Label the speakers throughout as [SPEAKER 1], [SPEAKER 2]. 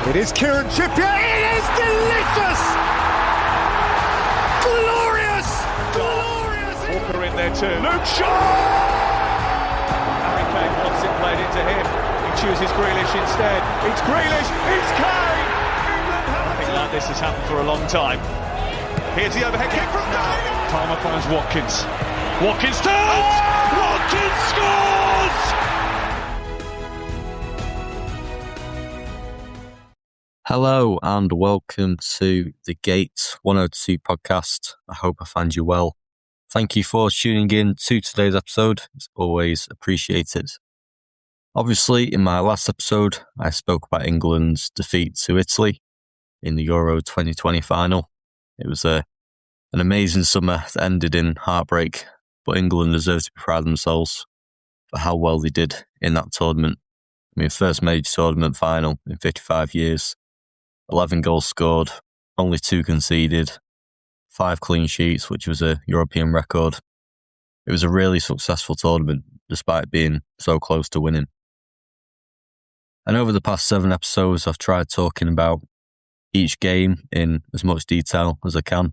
[SPEAKER 1] It is Kieran Trippier. It is delicious! Glorious! Glorious!
[SPEAKER 2] Walker in there too. Luke Shaw! Harry Kane wants it played into him. He chooses Grealish instead. It's Grealish. It's Kane! Nothing like this has happened for a long time. Here's the overhead kick from Kane. Palmer finds Watkins. Watkins turns! Watkins scores!
[SPEAKER 3] Hello and welcome to the Gate 102 podcast. I hope I find you well. Thank you for tuning in to today's episode. It's always appreciated. Obviously, in my last episode, I spoke about England's defeat to Italy in the Euro 2020 final. It was an amazing summer that ended in heartbreak, but England deserve to be proud of themselves for how well they did in that tournament. I mean, first major tournament final in 55 years. 11 goals scored, only 2 conceded, 5 clean sheets, which was a European record. It was a really successful tournament, despite being so close to winning. And over the past 7 episodes, I've tried talking about each game in as much detail as I can.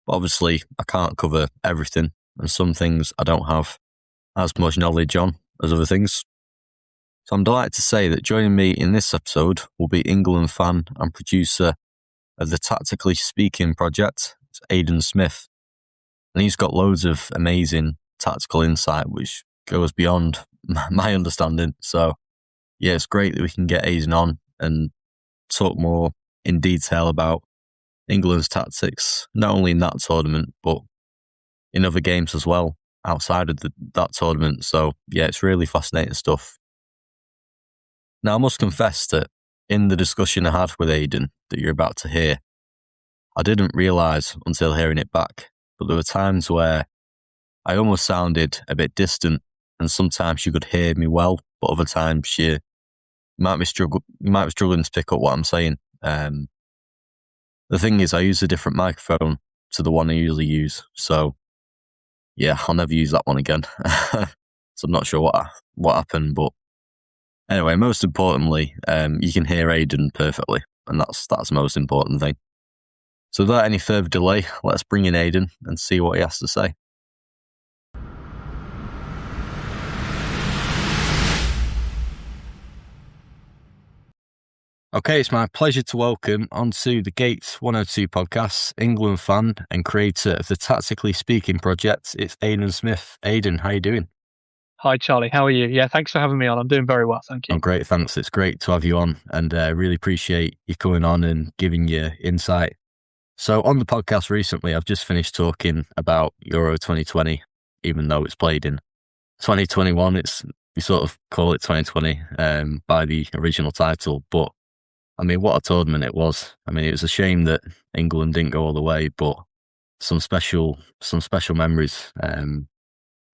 [SPEAKER 3] But obviously, I can't cover everything, and some things I don't have as much knowledge on as other things. So I'm delighted to say that joining me in this episode will be England fan and producer of the Tactically Speaking project, it's Aidan Smith. And he's got loads of amazing tactical insight, which goes beyond my understanding. So yeah, it's great that we can get Aidan on and talk more in detail about England's tactics, not only in that tournament, but in other games as well, outside of that tournament. So yeah, it's really fascinating stuff. Now, I must confess that in the discussion I had with Aidan that you're about to hear, I didn't realise until hearing it back, but there were times where I almost sounded a bit distant, and sometimes you could hear me well, but other times you might be struggling to pick up what I'm saying. The thing is, I use a different microphone to the one I usually use, so yeah, I'll never use that one again. So I'm not sure what happened, but anyway, most importantly, you can hear Aidan perfectly, and that's the most important thing. So without any further delay, let's bring in Aidan and see what he has to say. Okay, it's my pleasure to welcome onto the Gate 102 podcast, England fan and creator of the Tactically Speaking project, it's Aidan Smith. Aidan, how are you doing?
[SPEAKER 4] Hi, Charlie. How are you? Yeah, thanks for having me on. I'm doing very well, thank you.
[SPEAKER 3] Oh, great, thanks. It's great to have you on, and I really appreciate you coming on and giving your insight. So on the podcast recently, I've just finished talking about Euro 2020, even though it's played in 2021. We sort of call it 2020 by the original title, but I mean, what a tournament it was. I mean, it was a shame that England didn't go all the way, but some special memories.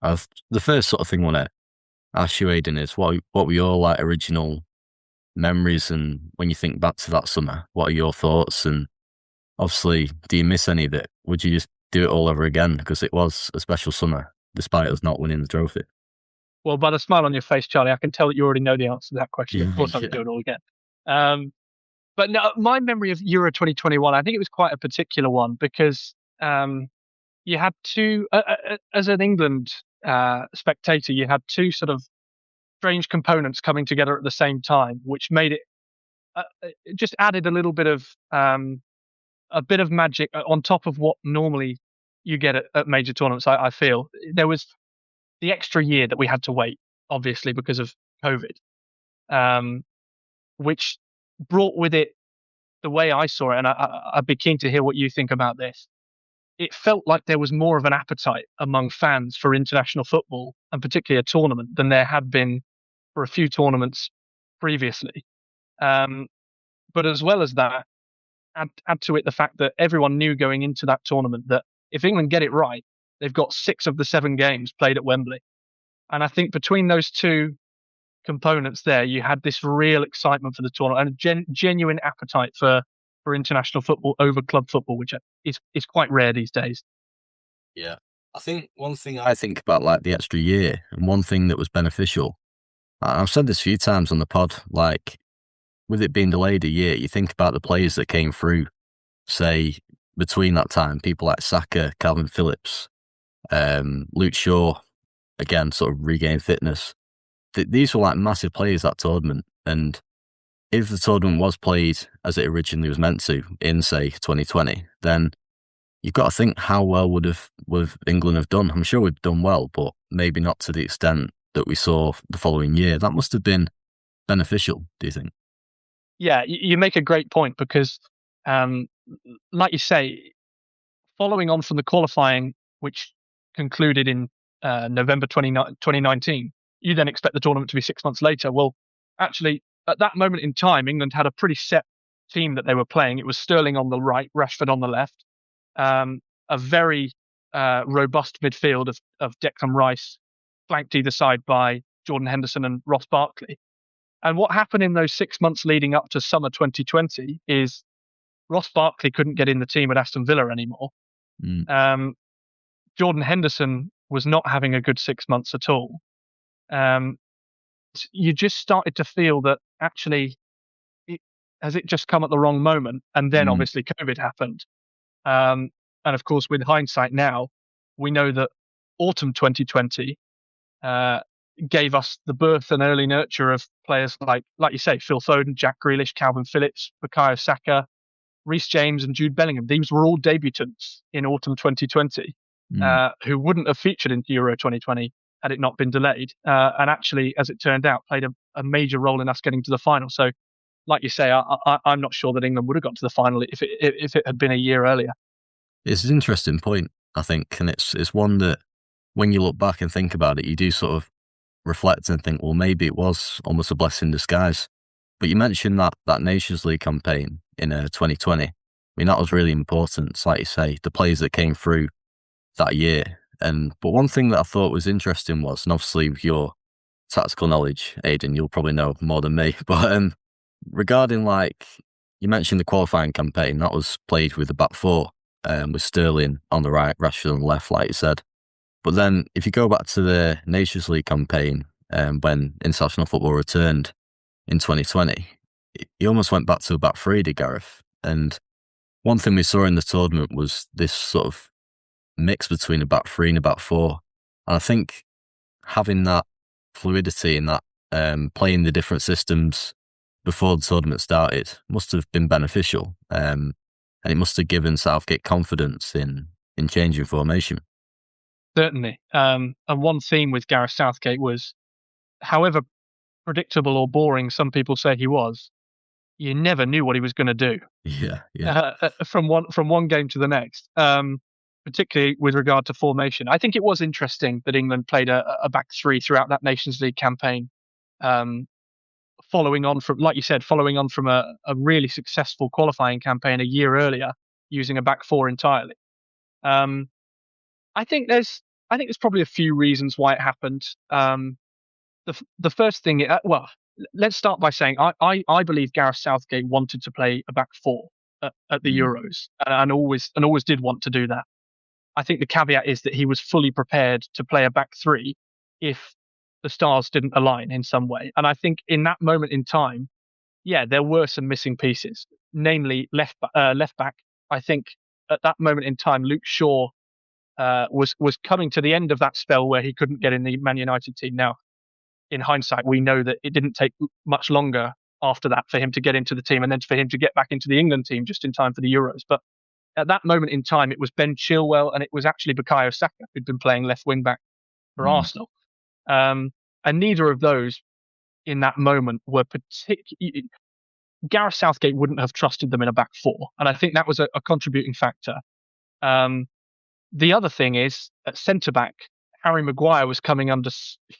[SPEAKER 3] The first sort of thing I want to ask you, Aidan, is what were your original memories, and when you think back to that summer, what are your thoughts? And obviously, do you miss any of it? Would you just do it all over again? Because it was a special summer, despite us not winning the trophy.
[SPEAKER 4] Well, by the smile on your face, Charlie, I can tell that you already know the answer to that question.
[SPEAKER 3] Yeah,
[SPEAKER 4] Of course, I would
[SPEAKER 3] yeah.
[SPEAKER 4] do it all again. But no, my memory of Euro 2021, I think it was quite a particular one because you had two, as an England spectator, you had two sort of strange components coming together at the same time, which made it just added a little bit of magic on top of what normally you get at major tournaments. I feel there was the extra year that we had to wait, obviously because of COVID, which brought with it, the way I saw it, and I'd be keen to hear what you think about this. It felt like there was more of an appetite among fans for international football, and particularly a tournament, than there had been for a few tournaments previously. But as well as that, add to it the fact that everyone knew going into that tournament that if England get it right, they've got 6 of the 7 games played at Wembley. And I think between those two components there, you had this real excitement for the tournament and a genuine appetite for international football over club football, which is quite rare these days.
[SPEAKER 3] Yeah. I think one thing I think about the extra year, and one thing that was beneficial, I've said this a few times on the pod, with it being delayed a year, you think about the players that came through, say, between that time, people like Saka, Calvin Phillips, Luke Shaw, again, sort of regained fitness. These were like massive players, that tournament. And if the tournament was played as it originally was meant to in, say, 2020, then you've got to think how well would England have done. I'm sure we'd done well, but maybe not to the extent that we saw the following year. That must have been beneficial, do you think?
[SPEAKER 4] Yeah, you make a great point because, like you say, following on from the qualifying, which concluded in November 2019, you then expect the tournament to be 6 months later. Well, actually, at that moment in time, England had a pretty set team that they were playing. It was Sterling on the right, Rashford on the left, a very robust midfield of Declan Rice, flanked either side by Jordan Henderson and Ross Barkley. And what happened in those 6 months leading up to summer 2020 is Ross Barkley couldn't get in the team at Aston Villa anymore.
[SPEAKER 3] Mm.
[SPEAKER 4] Jordan Henderson was not having a good 6 months at all. You just started to feel that actually, has it just come at the wrong moment? And then obviously COVID happened. And of course, with hindsight now, we know that autumn 2020 gave us the birth and early nurture of players like you say, Phil Foden, Jack Grealish, Calvin Phillips, Bukayo Saka, Reece James, and Jude Bellingham. These were all debutants in autumn 2020 who wouldn't have featured in Euro 2020 had it not been delayed. And actually, as it turned out, played a major role in us getting to the final. So, like you say, I'm not sure that England would have got to the final if it had been a year earlier.
[SPEAKER 3] It's an interesting point, I think, and it's one that when you look back and think about it, you do sort of reflect and think, well, maybe it was almost a blessing in disguise. But you mentioned that Nations League campaign in 2020. I mean, that was really important. It's like you say, the players that came through that year. But one thing that I thought was interesting was, and obviously with your tactical knowledge, Aidan, you'll probably know more than me, but regarding, like, you mentioned the qualifying campaign, that was played with the back four, with Sterling on the right, Rashford on the left, like you said. But then if you go back to the Nations League campaign, when international football returned in 2020, he almost went back to a back three, did Gareth? And one thing we saw in the tournament was this sort of mix between a back three and a back four. And I think having that fluidity and that playing the different systems before the tournament started must have been beneficial. And it must have given Southgate confidence in changing formation.
[SPEAKER 4] Certainly. And one theme with Gareth Southgate was, however predictable or boring some people say he was, you never knew what he was going to do.
[SPEAKER 3] Yeah.
[SPEAKER 4] From one game to the next, particularly with regard to formation. I think it was interesting that England played a back three throughout that Nations League campaign, following on from, like you said, a really successful qualifying campaign a year earlier using a back four entirely. I think there's probably a few reasons why it happened. The first thing, let's start by saying I believe Gareth Southgate wanted to play a back four at the Euros, and always did want to do that. I think the caveat is that he was fully prepared to play a back three if the stars didn't align in some way. And I think in that moment in time, yeah, there were some missing pieces, namely left back. I think at that moment in time, Luke Shaw was coming to the end of that spell where he couldn't get in the Man United team. Now, in hindsight, we know that it didn't take much longer after that for him to get into the team and then for him to get back into the England team just in time for the Euros. But at that moment in time, it was Ben Chilwell and it was actually Bukayo Saka who'd been playing left wing back for Arsenal. And neither of those in that moment were particularly. Gareth Southgate wouldn't have trusted them in a back four. And I think that was a contributing factor. The other thing is, at centre back, Harry Maguire was coming under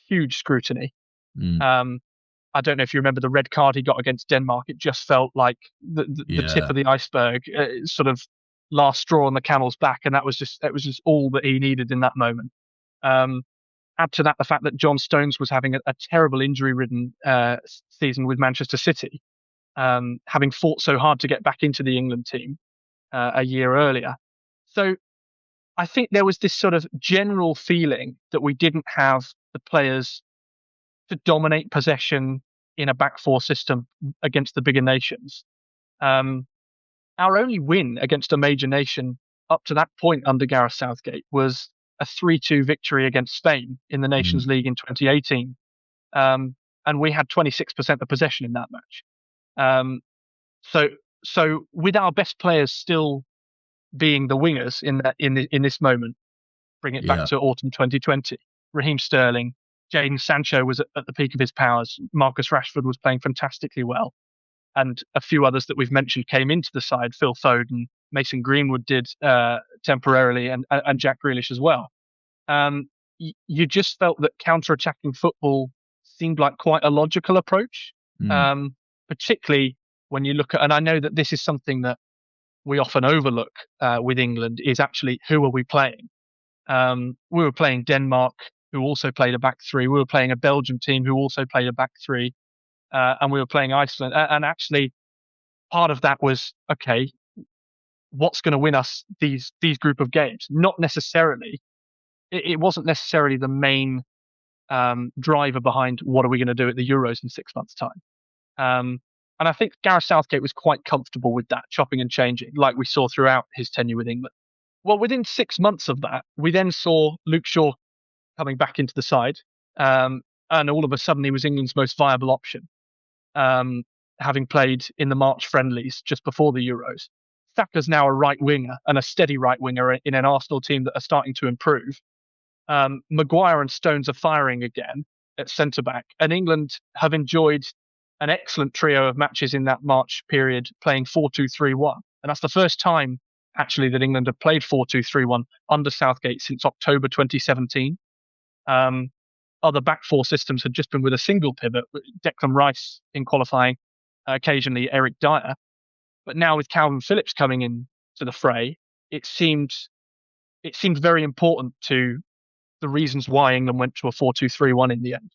[SPEAKER 4] huge scrutiny. I don't know if you remember the red card he got against Denmark. It just felt like the tip of the iceberg, sort of last straw on the camel's back, and that was just all that he needed in that moment. Add to that the fact that John Stones was having a terrible injury-ridden season with Manchester City, having fought so hard to get back into the England team a year earlier. So I think there was this sort of general feeling that we didn't have the players to dominate possession in a back four system against the bigger nations. Our only win against a major nation up to that point under Gareth Southgate was a 3-2 victory against Spain in the Nations League in 2018. And we had 26% of possession in that match. So with our best players still being the wingers in this moment, bring it back to autumn 2020. Raheem Sterling, Jadon Sancho was at the peak of his powers. Marcus Rashford was playing fantastically well. And a few others that we've mentioned came into the side. Phil Foden, Mason Greenwood did temporarily, and Jack Grealish as well. You just felt that counter-attacking football seemed like quite a logical approach, particularly when you look at, and I know that this is something that we often overlook with England, is actually who are we playing? We were playing Denmark, who also played a back three. We were playing a Belgium team who also played a back three. And we were playing Iceland. And actually, part of that was, okay, what's going to win us these group of games? Not necessarily. It wasn't necessarily the main driver behind what are we going to do at the Euros in 6 months' time. And I think Gareth Southgate was quite comfortable with that, chopping and changing, like we saw throughout his tenure with England. Well, within 6 months of that, we then saw Luke Shaw coming back into the side. And all of a sudden, he was England's most viable option, having played in the March friendlies just before the Euros. Saka's now a right winger, and a steady right winger in an Arsenal team that are starting to improve. Maguire and Stones are firing again at centre-back, and England have enjoyed an excellent trio of matches in that March period, playing 4-2-3-1. And that's the first time, actually, that England have played 4-2-3-1 under Southgate since October 2017. Other back four systems had just been with a single pivot, Declan Rice in qualifying, occasionally Eric Dyer. But now with Calvin Phillips coming in to the fray, it seemed very important to the reasons why England went to a 4-2-3-1 in the end.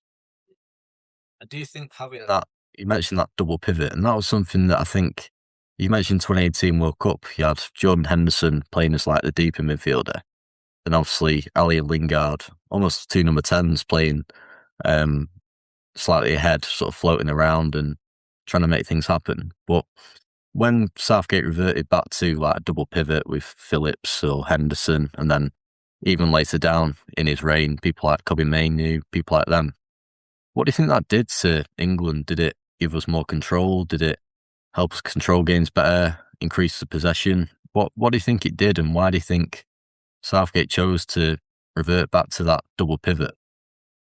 [SPEAKER 3] I do think having that, you mentioned that double pivot, and that was something that I think you mentioned 2018 World Cup. You had Jordan Henderson playing as like the deeper midfielder, and obviously Ali and Lingard, almost two number 10s playing slightly ahead, sort of floating around and trying to make things happen. But when Southgate reverted back to like a double pivot with Phillips or Henderson, and then even later down in his reign, people like Kobbie Mainoo, people like them, what do you think that did to England? Did it give us more control? Did it help us control games better, increase the possession? What do you think it did, and why do you think Southgate chose to revert back to that double pivot,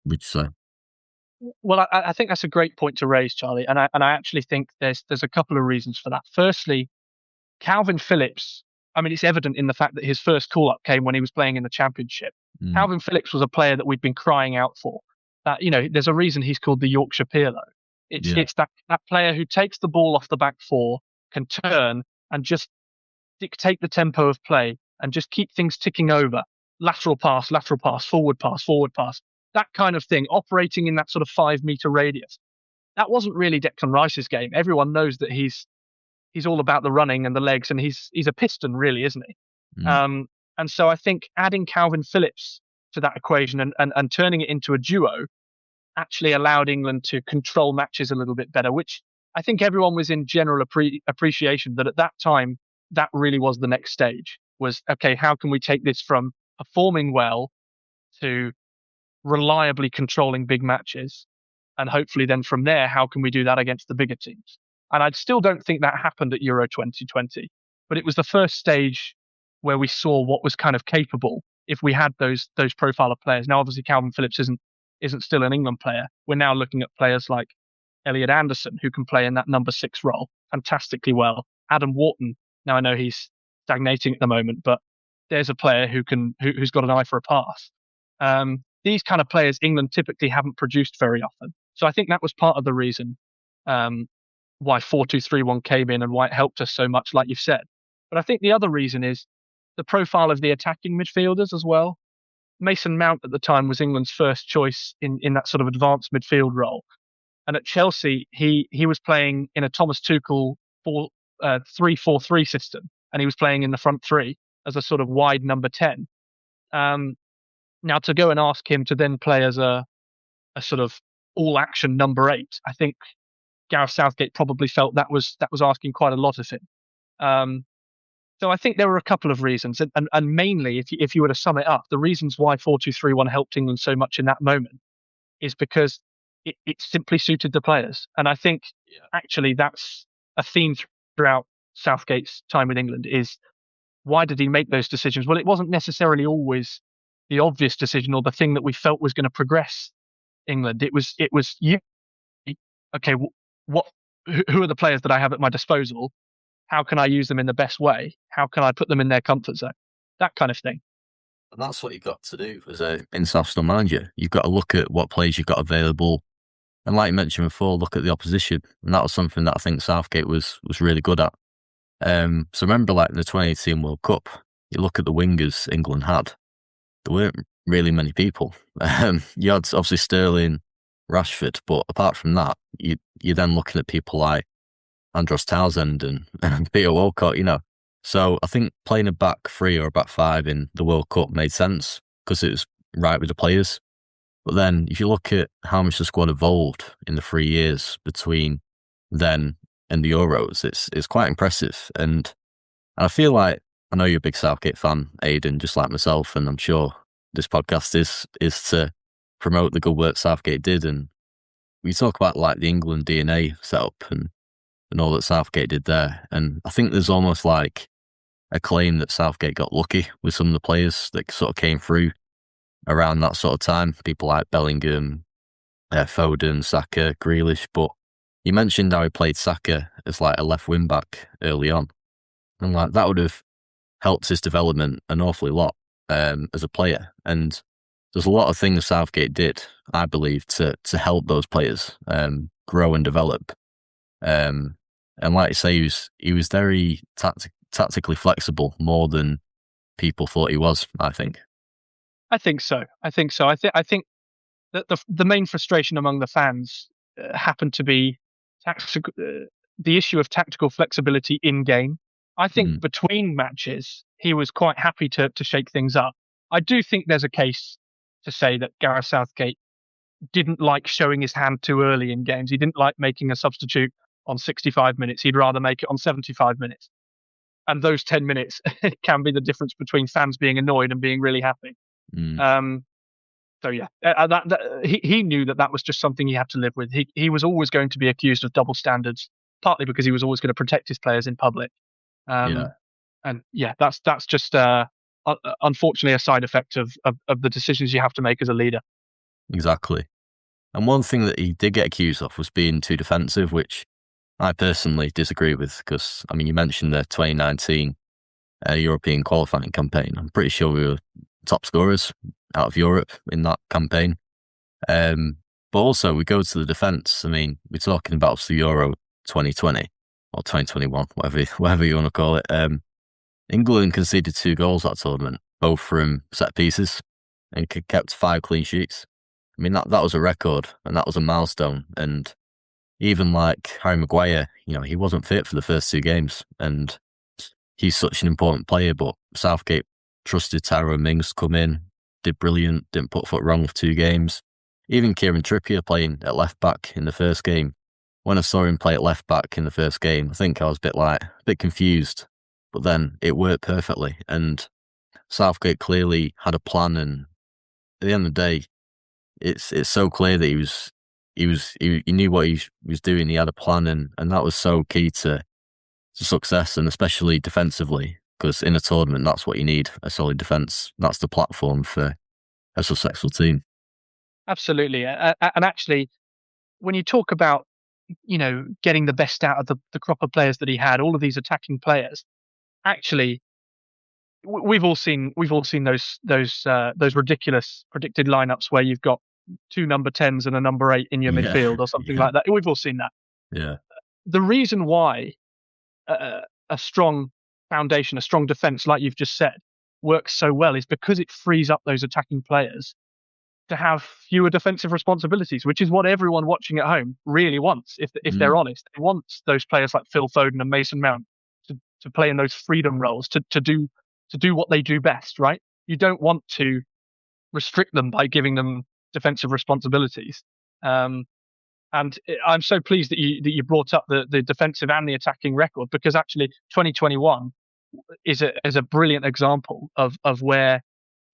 [SPEAKER 3] would you say?
[SPEAKER 4] Well, I think that's a great point to raise, Charlie, and I actually think there's a couple of reasons for that. Firstly, Calvin Phillips, I mean, it's evident in the fact that his first call-up came when he was playing in the Championship. Calvin Phillips was a player that we've been crying out for. There's a reason he's called the Yorkshire Pirlo. It's that player who takes the ball off the back four, can turn and just dictate the tempo of play and just keep things ticking over. Lateral pass, forward pass. That kind of thing, operating in that sort of 5-meter radius. That wasn't really Declan Rice's game. Everyone knows that he's all about the running and the legs, and he's a piston, really, isn't he? And so I think adding Calvin Phillips to that equation and turning it into a duo actually allowed England to control matches a little bit better, which I think everyone was in general appreciation that at that time, that really was the next stage, was, okay, how can we take this from performing well to reliably controlling big matches? And hopefully then from there, how can we do that against the bigger teams? And I still don't think that happened at Euro 2020, but it was the first stage where we saw what was kind of capable if we had those profile of players. Now, obviously, Calvin Phillips isn't still an England player. We're now looking at players like Elliot Anderson, who can play in that number 6 role fantastically well. Adam Wharton. Now, I know he's stagnating at the moment, but there's a player who's got an eye for a pass. These kind of players England typically haven't produced very often. So I think that was part of the reason why 4-2-3-1 came in and why it helped us so much, like you've said. But I think the other reason is the profile of the attacking midfielders as well. Mason Mount at the time was England's first choice in that sort of advanced midfield role. And at Chelsea, he was playing in a Thomas Tuchel 3-4-3 system, and he was playing in the front three as a sort of wide number 10. Now, to go and ask him to then play as a sort of all-action number 8, I think Gareth Southgate probably felt that was asking quite a lot of him. So I think there were a couple of reasons, and mainly, if you were to sum it up, the reasons why 4-2-3-1 helped England so much in that moment is because it simply suited the players. And I think actually that's a theme throughout Southgate's time with England is why did he make those decisions? Well, it wasn't necessarily always the obvious decision or the thing that we felt was going to progress England. It was okay, who are the players that I have at my disposal? How can I use them in the best way? How can I put them in their comfort zone? That kind of thing.
[SPEAKER 3] And that's what you've got to do as an international manager. You've got to look at what players you've got available. And like you mentioned before, look at the opposition. And that was something that I think Southgate was really good at. So remember, like in the 2018 World Cup, you look at the wingers England had. There weren't really many people. You had obviously Sterling, Rashford, but apart from that, you're then looking at people like Andros Townsend and Peter Walcott, So I think playing a back three or a back five in the World Cup made sense because it was right with the players. But then if you look at how much the squad evolved in the 3 years between then and the Euros, it's quite impressive. And I feel like, I know you're a big Southgate fan, Aidan, just like myself, and I'm sure this podcast is to promote the good work Southgate did. And we talk about like the England DNA setup and all that Southgate did there. And I think there's almost like a claim that Southgate got lucky with some of the players that sort of came through around that sort of time. People like Bellingham, Foden, Saka, Grealish. But you mentioned how he played Saka as like a left wing back early on. And like that would have helped his development an awfully lot as a player. And there's a lot of things Southgate did, I believe, to help those players grow and develop. And like you say, he was very tactically flexible, more than people thought he was, I think.
[SPEAKER 4] I think so. I think that the main frustration among the fans happened to be the issue of tactical flexibility in game. I think between matches, he was quite happy to shake things up. I do think there's a case to say that Gareth Southgate didn't like showing his hand too early in games. He didn't like making a substitute on 65 minutes. He'd rather make it on 75 minutes. And those 10 minutes can be the difference between fans being annoyed and being really happy. So yeah, he knew that was just something he had to live with. He was always going to be accused of double standards, partly because he was always going to protect his players in public. And yeah, that's just unfortunately a side effect of the decisions you have to make as a leader.
[SPEAKER 3] Exactly. And one thing that he did get accused of was being too defensive, which I personally disagree with because, I mean, you mentioned the 2019 European qualifying campaign. I'm pretty sure we were top scorers out of Europe in that campaign. But also, we go to the defence. I mean, we're talking about the Euro 2020 or 2021, whatever you want to call it. England conceded 2 goals that tournament, both from set pieces, and kept 5 clean sheets. I mean, that was a record, and that was a milestone. And even like Harry Maguire, he wasn't fit for the first 2 games, and he's such an important player. But Southgate trusted Tyrone Mings to come in, did brilliant, didn't put foot wrong for 2 games. Even Kieran Trippier playing at left back in the first game. When I saw him play at left back in the first game, I think I was a bit confused, but then it worked perfectly. And Southgate clearly had a plan, and at the end of the day, it's so clear that he knew what he was doing. He had a plan, and that was so key to success, and especially defensively, because in a tournament, that's what you need, a solid defence. That's the platform for a successful team.
[SPEAKER 4] Absolutely. And actually, when you talk about, getting the best out of the crop of players that he had, all of these attacking players, actually, we've all seen those ridiculous predicted lineups where you've got 2 number 10s and a number 8 in your midfield or something like that. We've all seen that.
[SPEAKER 3] Yeah.
[SPEAKER 4] The reason why a strong foundation, a strong defense, like you've just said, works so well is because it frees up those attacking players to have fewer defensive responsibilities, which is what everyone watching at home really wants. If they're honest, they want those players like Phil Foden and Mason Mount to play in those freedom roles, to do what they do best, right? You don't want to restrict them by giving them defensive responsibilities. And I'm so pleased that you brought up the defensive and the attacking record, because actually 2021 is a brilliant example of where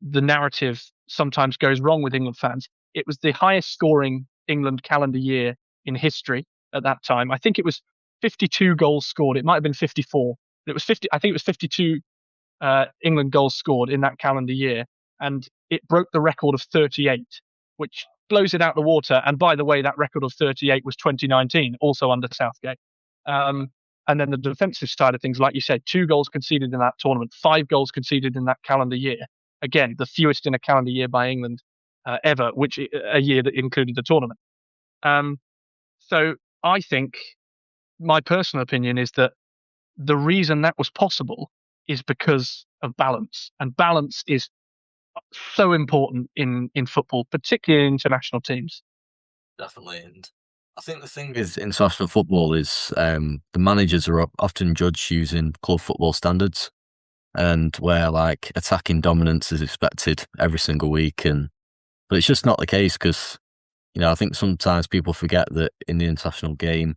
[SPEAKER 4] the narrative sometimes goes wrong with England fans. It was the highest scoring England calendar year in history at that time. I think it was 52 goals scored. It might have been 54. But it was 50. I think it was 52 England goals scored in that calendar year, and it broke the record of 38, which blows it out the water. And by the way, that record of 38 was 2019, also under Southgate. And then the defensive side of things, like you said, 2 goals conceded in that tournament, 5 goals conceded in that calendar year. Again, the fewest in a calendar year by England ever, which a year that included the tournament. So I think my personal opinion is that the reason that was possible is because of balance, and balance is so important in football, particularly in international teams.
[SPEAKER 3] Definitely. And I think the thing with international football is the managers are often judged using club football standards, and where like attacking dominance is expected every single week. But it's just not the case, because, I think sometimes people forget that in the international game,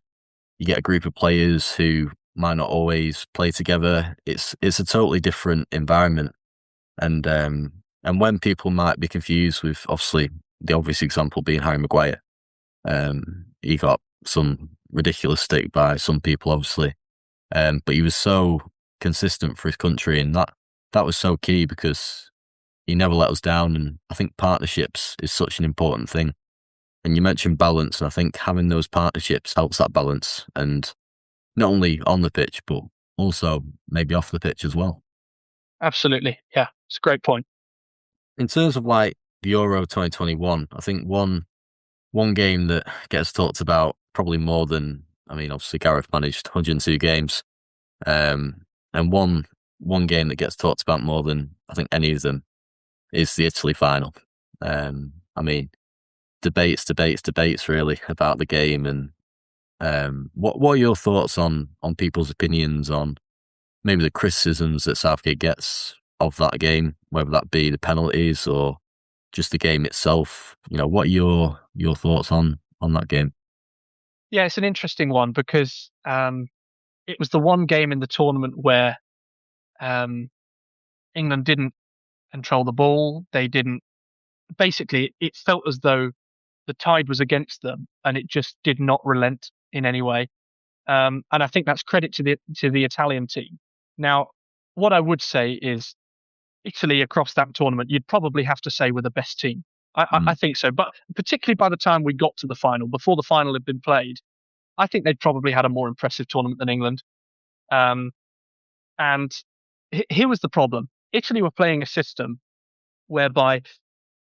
[SPEAKER 3] you get a group of players who might not always play together. It's a totally different environment. And when people might be confused with, obviously, the obvious example being Harry Maguire, he got some ridiculous stick by some people, obviously, but he was so consistent for his country, and that was so key, because he never let us down. And I think partnerships is such an important thing. And you mentioned balance, and I think having those partnerships helps that balance, and not only on the pitch, but also maybe off the pitch as well.
[SPEAKER 4] Absolutely. Yeah, it's a great point.
[SPEAKER 3] In terms of like the Euro 2021, I think one game that gets talked about probably more than, obviously Gareth managed 102 games, and one game that gets talked about more than I think any of them is the Italy final. Debates really about the game. And what are your thoughts on people's opinions on maybe the criticisms that Southgate gets of that game, whether that be the penalties or just the game itself? What are your thoughts on that game?
[SPEAKER 4] Yeah, it's an interesting one, because it was the one game in the tournament where England didn't control the ball. They didn't. Basically, it felt as though the tide was against them, and it just did not relent in any way. And I think that's credit to the Italian team. Now, what I would say is Italy across that tournament, you'd probably have to say were the best team. I think so. But particularly by the time we got to the final, before the final had been played, I think they'd probably had a more impressive tournament than England. And here was the problem. Italy were playing a system whereby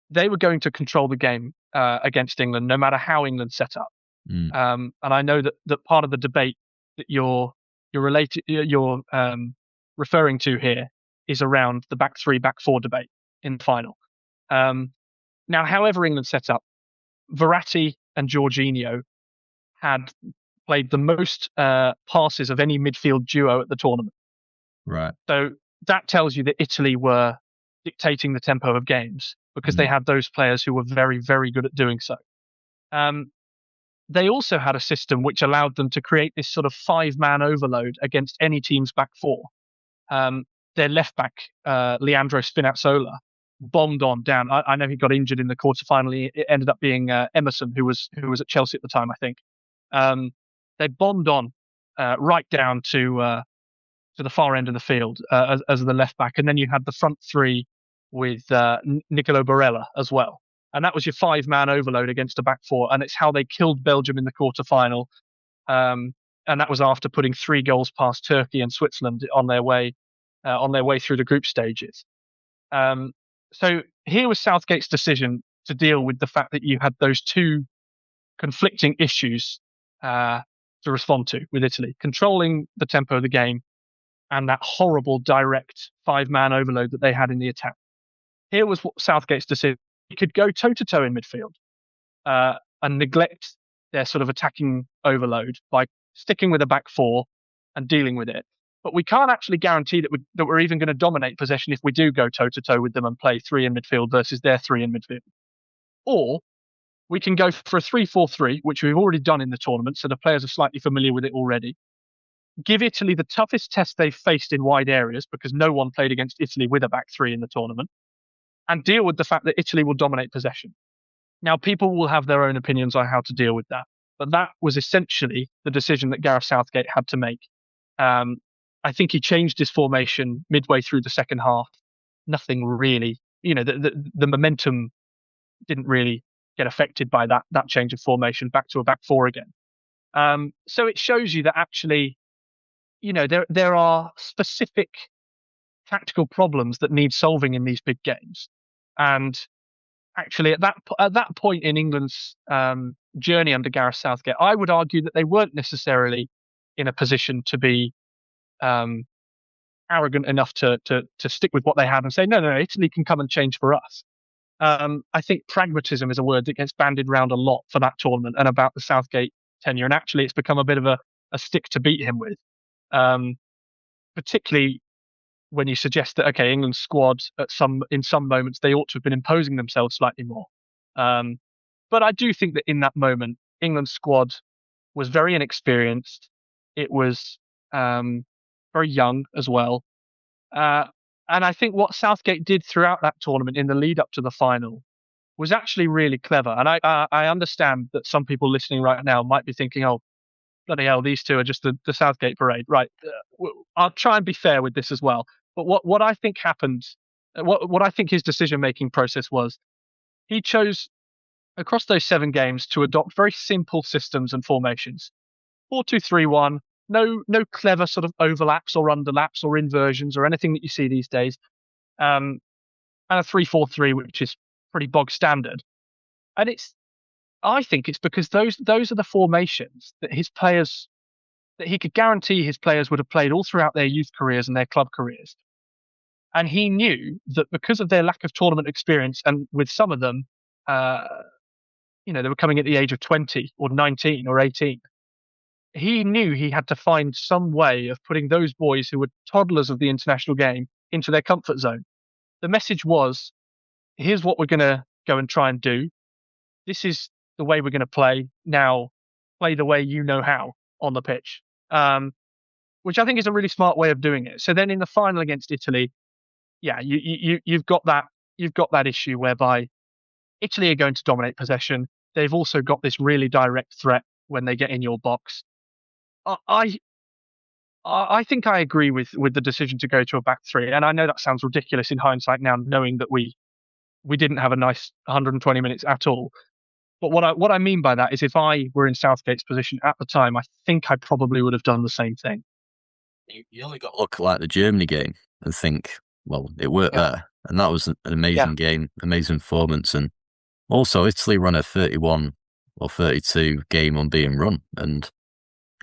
[SPEAKER 4] they were going to control the game against England, no matter how England set up. And I know that part of the debate that you're referring to here is around the back 3, back 4 debate in the final. Now, however England set up, Verratti and Jorginho had played the most passes of any midfield duo at the tournament.
[SPEAKER 3] Right.
[SPEAKER 4] So that tells you that Italy were dictating the tempo of games, because they had those players who were very, very good at doing so. They also had a system which allowed them to create this sort of 5-man overload against any team's back 4. Their left back, Leandro Spinazzola, bombed on down. I know he got injured in the quarterfinal. It ended up being Emerson, who was at Chelsea at the time, I think. They bombed on right down to the far end of the field as the left back, and then you had the front 3 with Nicolo Barella as well. And that was your 5-man overload against a back 4, and it's how they killed Belgium in the quarterfinal. And that was after putting 3 goals past Turkey and Switzerland on their way through the group stages. So here was Southgate's decision to deal with the fact that you had those 2 conflicting issues to respond to with Italy, controlling the tempo of the game and that horrible direct 5-man overload that they had in the attack. Here was what Southgate's decision. He could go toe-to-toe in midfield and neglect their sort of attacking overload by sticking with a back 4 and dealing with it. But we can't actually guarantee that we're even going to dominate possession if we do go toe-to-toe with them and play 3 in midfield versus their 3 in midfield. Or we can go for a 3-4-3, which we've already done in the tournament, so the players are slightly familiar with it already. Give Italy the toughest test they've faced in wide areas, because no one played against Italy with a back three in the tournament, and deal with the fact that Italy will dominate possession. Now, people will have their own opinions on how to deal with that, but that was essentially the decision that Gareth Southgate had to make. I think he changed his formation midway through the second half. Nothing really, the momentum didn't really get affected by that change of formation back to a back four again. So it shows you that actually, there are specific tactical problems that need solving in these big games. And actually, at that point in England's journey under Gareth Southgate, I would argue that they weren't necessarily in a position to be arrogant enough to stick with what they had and say, no, Italy can come and change for us. I think pragmatism is a word that gets bandied around a lot for that tournament and about the Southgate tenure, and actually it's become a bit of a stick to beat him with, particularly when you suggest that, okay, England's squad in some moments they ought to have been imposing themselves slightly more. But I do think that in that moment, England's squad was very inexperienced. It was very young as well. And I think what Southgate did throughout that tournament in the lead up to the final was actually really clever. And I understand that some people listening right now might be thinking, oh, bloody hell, these two are just the Southgate parade. Right. I'll try and be fair with this as well. But what I think happened, what I think his decision-making process was, he chose across those 7 games to adopt very simple systems and formations. 4-2-3-1, no clever sort of overlaps or underlaps or inversions or anything that you see these days. And a 3-4-3, which is pretty bog standard. And I think it's because those are the formations that he could guarantee his players would have played all throughout their youth careers and their club careers. And he knew that because of their lack of tournament experience, and with some of them, they were coming at the age of 20 or 19 or 18. He knew he had to find some way of putting those boys who were toddlers of the international game into their comfort zone. The message was, here's what we're going to go and try and do. This is the way we're going to play. Now, play the way you know how on the pitch, which I think is a really smart way of doing it. So then in the final against Italy, yeah, you've got that issue whereby Italy are going to dominate possession. They've also got this really direct threat when they get in your box. I think I agree with the decision to go to a back three, and I know that sounds ridiculous in hindsight now, knowing that we didn't have a nice 120 minutes at all. But what I mean by that is, if I were in Southgate's position at the time, I think I probably would have done the same thing.
[SPEAKER 3] You only got to look like the Germany game and think, well, it worked there, and that was an amazing game, amazing performance, and also Italy run a 31 or 32 game unbeaten run, and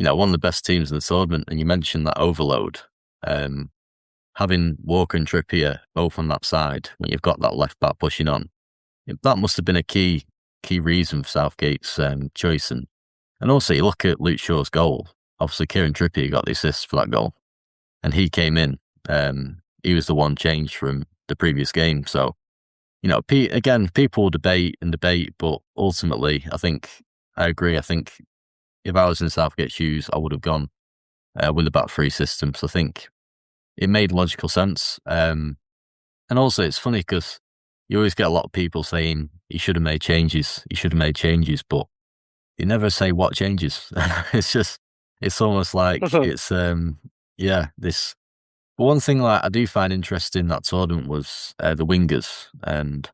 [SPEAKER 3] one of the best teams in the tournament. And you mentioned that overload, having Walker and Trippier both on that side when you've got that left back pushing on, that must have been a key reason for Southgate's choice. And also you look at Luke Shaw's goal. Obviously, Kieran Trippier got the assist for that goal, and he came in. He was the one changed from the previous game. So, again, people will debate, but ultimately, I agree. I think if I was in Southgate's shoes, I would have gone with the back three system. So I think it made logical sense. And also, it's funny because you always get a lot of people saying he should have made changes. But you never say what changes. It's almost like it's this. But one thing I do find interesting in that tournament was the wingers, and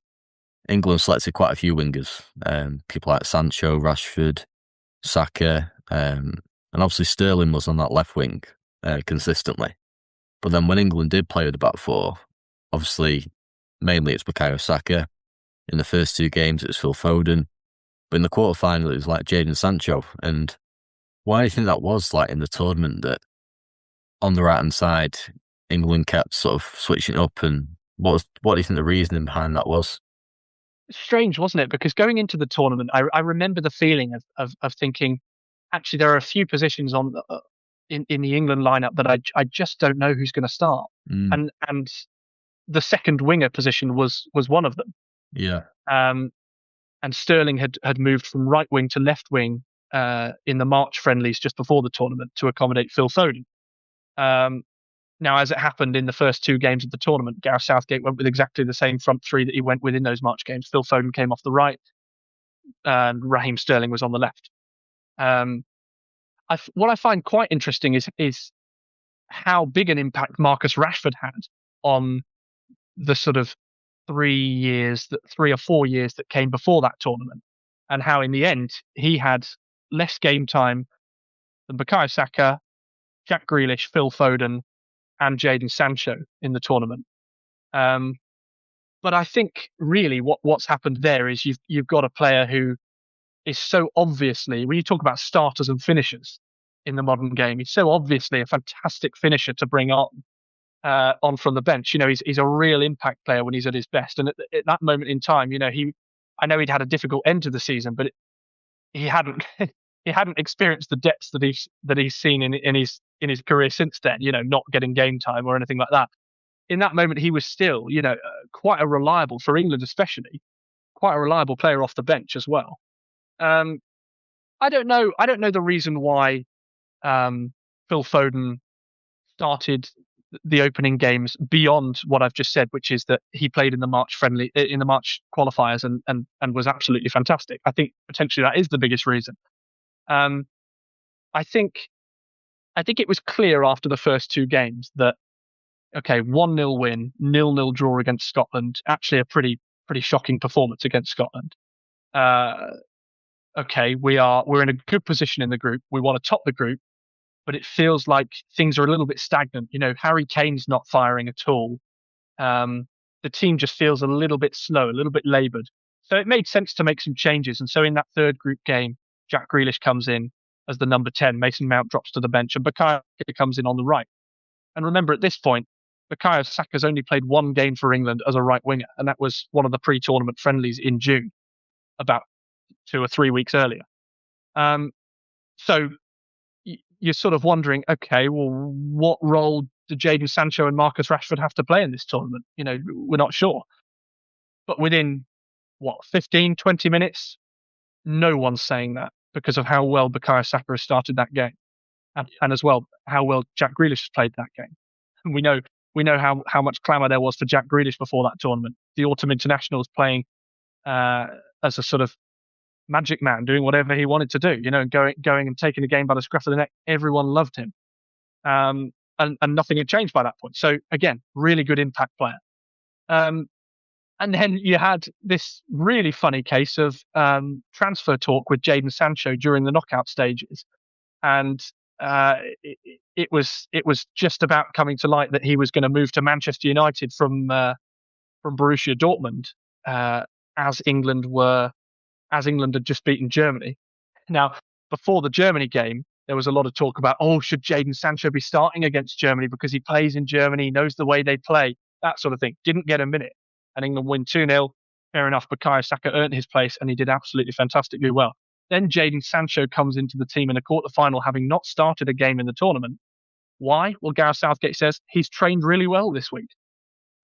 [SPEAKER 3] England selected quite a few wingers. People like Sancho, Rashford, Saka, and obviously Sterling was on that left wing consistently. But then when England did play with the back four, obviously mainly it's Bukayo Saka. In the first 2 games it was Phil Foden, but in the quarterfinal it was like Jadon Sancho. And why do you think that was, like in the tournament, that on the right hand side England kept sort of switching up? And what do you think the reasoning behind that was?
[SPEAKER 4] Strange, wasn't it? Because going into the tournament, I remember the feeling of thinking, actually, there are a few positions in the England lineup that I just don't know who's going to start, and the second winger position was one of them.
[SPEAKER 3] Yeah.
[SPEAKER 4] and Sterling had moved from right wing to left wing in the March friendlies just before the tournament to accommodate Phil Foden. Now, as it happened in the first 2 games of the tournament, Gareth Southgate went with exactly the same front 3 that he went with in those March games. Phil Foden came off the right, and Raheem Sterling was on the left. What I find quite interesting is how big an impact Marcus Rashford had on the sort of 3 or 4 years that came before that tournament, and how in the end he had less game time than Bukayo Saka, Jack Grealish, Phil Foden, and Jadon Sancho in the tournament. But I think really what's happened there is you've got a player who is so obviously, when you talk about starters and finishers in the modern game, he's so obviously a fantastic finisher to bring on from the bench. He's a real impact player when he's at his best. And at that moment in time, I know he'd had a difficult end to the season, but he hadn't he hadn't experienced the depths that he's seen in his career since then. Not getting game time or anything like that. In that moment, he was still, quite a reliable, for England especially, quite a reliable player off the bench as well. I don't know the reason why Phil Foden started the opening games beyond what I've just said, which is that he played in the March qualifiers and was absolutely fantastic. I think potentially that is the biggest reason. I think it was clear after the first 2 games that, okay, 1-0 win, 0-0 draw against Scotland, actually a pretty shocking performance against Scotland. Okay, we're in a good position in the group. We want to top the group, but it feels like things are a little bit stagnant. Harry Kane's not firing at all. The team just feels a little bit slow, a little bit laboured. So it made sense to make some changes. And so in that third group game, Jack Grealish comes in as the number 10. Mason Mount drops to the bench, and Bukayo Saka comes in on the right. And remember, at this point, Bukayo Saka's only played 1 game for England as a right winger, and that was one of the pre-tournament friendlies in June, about 2 or 3 weeks earlier. So you're sort of wondering, okay, well, what role do Jadon Sancho and Marcus Rashford have to play in this tournament? We're not sure. But within, 15, 20 minutes, no one's saying that because of how well Bukayo Saka has started that game. And as well, how well Jack Grealish has played that game. And we know how much clamour there was for Jack Grealish before that tournament. The autumn internationals playing as a sort of magic man, doing whatever he wanted to do, and going and taking the game by the scruff of the neck. Everyone loved him. And nothing had changed by that point. So again, really good impact player. And then you had this really funny case of transfer talk with Jadon Sancho during the knockout stages. And it was just about coming to light that he was going to move to Manchester United from Borussia Dortmund as England had just beaten Germany. Now, before the Germany game, there was a lot of talk about, should Jadon Sancho be starting against Germany because he plays in Germany, knows the way they play, that sort of thing. Didn't get a minute. And England win 2-0. Fair enough, Bukayo Saka earned his place and he did absolutely fantastically well. Then Jadon Sancho comes into the team in a quarter-final having not started a game in the tournament. Why? Well, Gareth Southgate says he's trained really well this week.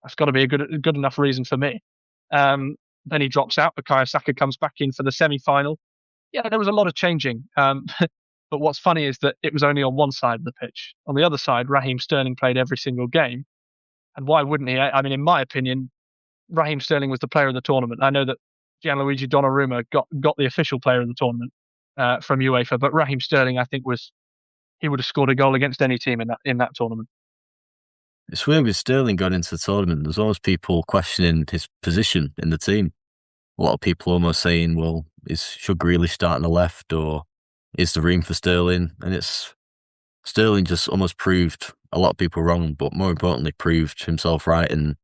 [SPEAKER 4] That's got to be a good enough reason for me. Then he drops out. Bukayo Saka comes back in for the semi-final. Yeah, there was a lot of changing. But what's funny is that it was only on one side of the pitch. On the other side, Raheem Sterling played every single game. And why wouldn't he? I mean, in my opinion, Raheem Sterling was the player of the tournament. I know that Gianluigi Donnarumma got the official player of the tournament from UEFA, but Raheem Sterling, I think, he would have scored a goal against any team in that tournament.
[SPEAKER 3] It's weird with Sterling going into the tournament. There's always people questioning his position in the team. A lot of people almost saying, well, should Grealish start on the left, or is the room for Sterling? And Sterling just almost proved a lot of people wrong, but more importantly, proved himself right. And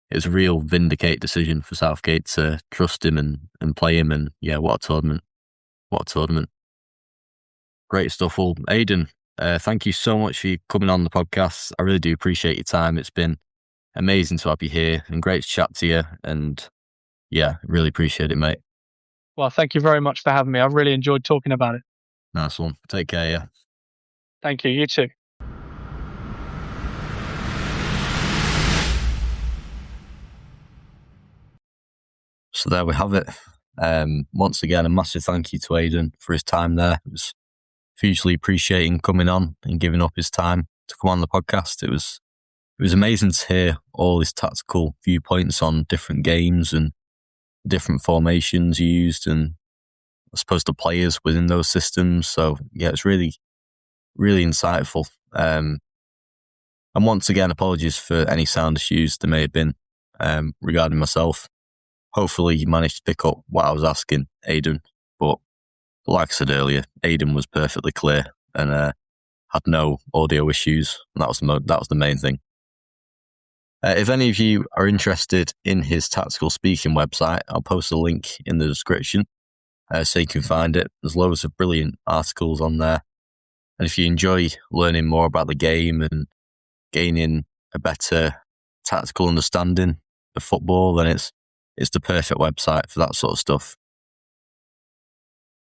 [SPEAKER 3] it was a real vindicate decision for Southgate to trust him and play him. And yeah, what a tournament. What a tournament. Great stuff. Well, Aidan, thank you so much for coming on the podcast. I really do appreciate your time. It's been amazing to have you here and great to chat to you. And yeah, really appreciate it, mate.
[SPEAKER 4] Well, thank you very much for having me. I've really enjoyed talking about it.
[SPEAKER 3] Nice one. Take care, yeah.
[SPEAKER 4] Thank you. You too.
[SPEAKER 3] So there we have it. Once again, a massive thank you to Aidan for his time there. It was hugely appreciating coming on and giving up his time to come on the podcast. It was amazing to hear all his tactical viewpoints on different games and different formations used, and I suppose the players within those systems. So yeah, it's really, really insightful. And once again, apologies for any sound issues there may have been regarding myself. Hopefully you managed to pick up what I was asking Aidan, but like I said earlier, Aidan was perfectly clear and had no audio issues, and that was the main thing. If any of you are interested in his tactical speaking website, I'll post a link in the description so you can find it. There's loads of brilliant articles on there. And if you enjoy learning more about the game and gaining a better tactical understanding of football, then it's the perfect website for that sort of stuff.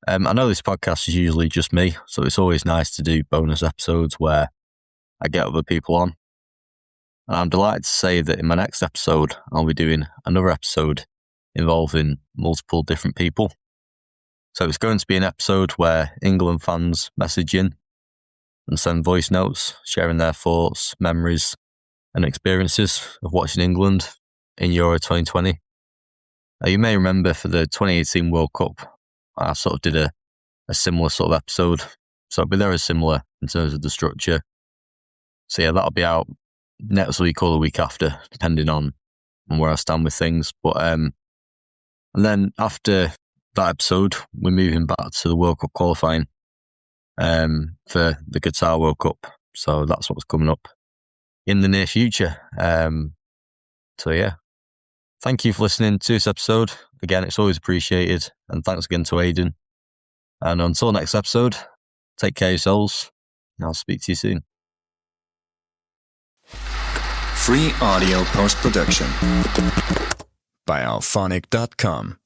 [SPEAKER 3] I know this podcast is usually just me, so it's always nice to do bonus episodes where I get other people on. And I'm delighted to say that in my next episode, I'll be doing another episode involving multiple different people. So it's going to be an episode where England fans message in and send voice notes, sharing their thoughts, memories, and experiences of watching England in Euro 2020. Now, you may remember for the 2018 World Cup, I sort of did a similar sort of episode. So it'll be very similar in terms of the structure. So yeah, that'll be out next week or the week after, depending on where I stand with things. But and then after that episode, we're moving back to the World Cup qualifying for the Qatar World Cup. So that's what's coming up in the near future. So yeah, thank you for listening to this episode. Again, it's always appreciated. And thanks again to Aidan. And until next episode, take care of yourselves. And I'll speak to you soon.
[SPEAKER 5] Free audio post-production by alphonic.com.